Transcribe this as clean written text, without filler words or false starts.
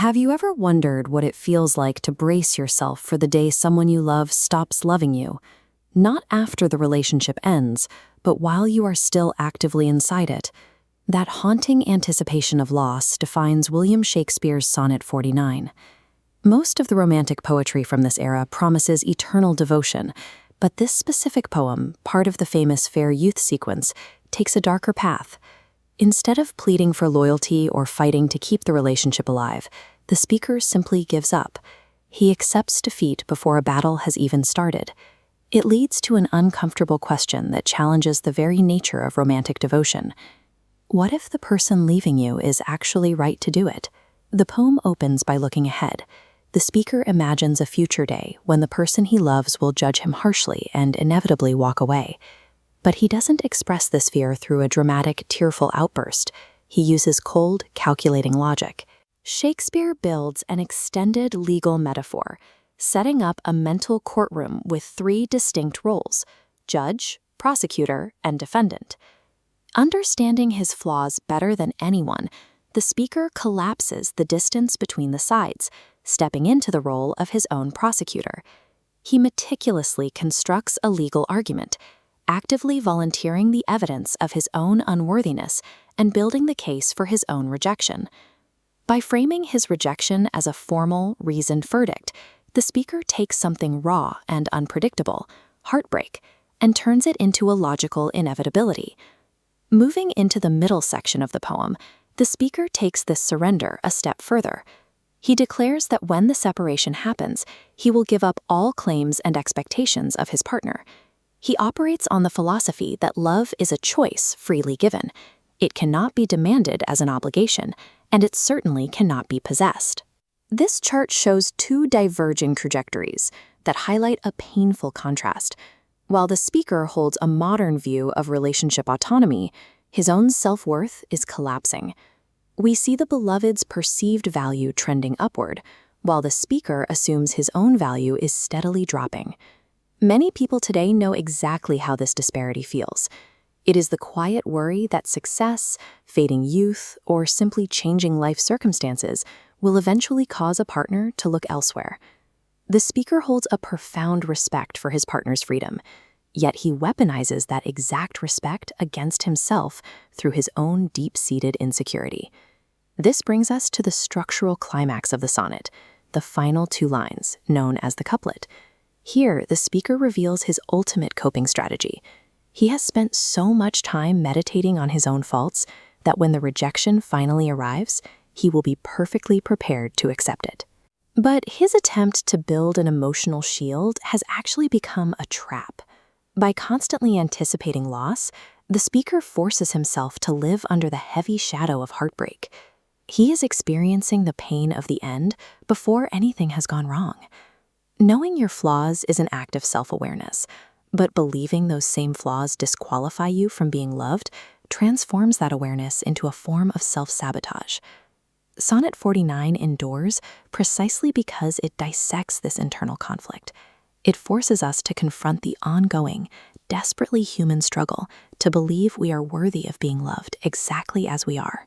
Have you ever wondered what it feels like to brace yourself for the day someone you love stops loving you? Not after the relationship ends, but while you are still actively inside it. That haunting anticipation of loss defines William Shakespeare's Sonnet 49. Most of the romantic poetry from this era promises eternal devotion, but this specific poem, part of the famous Fair Youth sequence, takes a darker path. Instead of pleading for loyalty or fighting to keep the relationship alive, the speaker simply gives up. He accepts defeat before a battle has even started. It leads to an uncomfortable question that challenges the very nature of romantic devotion. What if the person leaving you is actually right to do it? The poem opens by looking ahead. The speaker imagines a future day when the person he loves will judge him harshly and inevitably walk away. But he doesn't express this fear through a dramatic, tearful outburst. He uses cold, calculating logic. Shakespeare builds an extended legal metaphor, setting up a mental courtroom with three distinct roles: judge, prosecutor, and defendant. Understanding his flaws better than anyone, the speaker collapses the distance between the sides, stepping into the role of his own prosecutor. He meticulously constructs a legal argument, actively volunteering the evidence of his own unworthiness and building the case for his own rejection. By framing his rejection as a formal, reasoned verdict, the speaker takes something raw and unpredictable, heartbreak, and turns it into a logical inevitability. Moving into the middle section of the poem, the speaker takes this surrender a step further. He declares that when the separation happens, he will give up all claims and expectations of his partner. He operates on the philosophy that love is a choice freely given. It cannot be demanded as an obligation, and it certainly cannot be possessed. This chart shows two diverging trajectories that highlight a painful contrast. While the speaker holds a modern view of relationship autonomy, his own self-worth is collapsing. We see the beloved's perceived value trending upward, while the speaker assumes his own value is steadily dropping. Many people today know exactly how this disparity feels. It is the quiet worry that success, fading youth, or simply changing life circumstances will eventually cause a partner to look elsewhere. The speaker holds a profound respect for his partner's freedom, yet he weaponizes that exact respect against himself through his own deep-seated insecurity. This brings us to the structural climax of the sonnet, the final two lines, known as the couplet. Here, the speaker reveals his ultimate coping strategy. He has spent so much time meditating on his own faults that when the rejection finally arrives, he will be perfectly prepared to accept it. But his attempt to build an emotional shield has actually become a trap. By constantly anticipating loss, the speaker forces himself to live under the heavy shadow of heartbreak. He is experiencing the pain of the end before anything has gone wrong. Knowing your flaws is an act of self-awareness, but believing those same flaws disqualify you from being loved transforms that awareness into a form of self-sabotage. Sonnet 49 endures precisely because it dissects this internal conflict. It forces us to confront the ongoing, desperately human struggle to believe we are worthy of being loved exactly as we are.